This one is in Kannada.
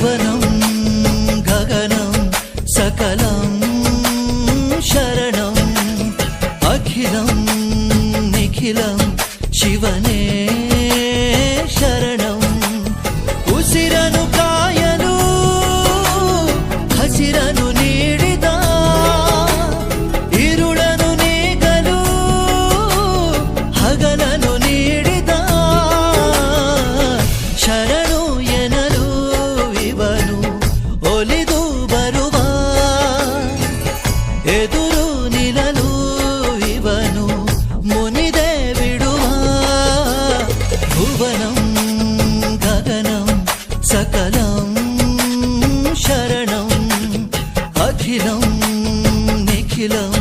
ಭುವನಂ ಗಗನಂ ಸಕಲಂ ಶರಣಂ ಅಖಿಲಂ ನಿಖಿಲಂ ಶಿವನೇ ಶರಣಂ. ಉಸಿರನು ಕಾಯಲು ಹಸಿರನು ನೀಡಿದ, ಇರುಳನು ನೀಗಲು ಹಗಲನು ನೀಡಿದ, ಶರಣು ಎನಲು ಇವನು ಒಲಿದು ಬರುವ, ಎದುರು ನಿಲ್ಲಲು ಇವನು ಮುನಿದೆ ಬಿಡುವ. ಭುವನಂ ಗಗನಂ ಸಕಲಂ ಶರಣಂ ಅಖಿಲಂ ನಿಖಿಲಂ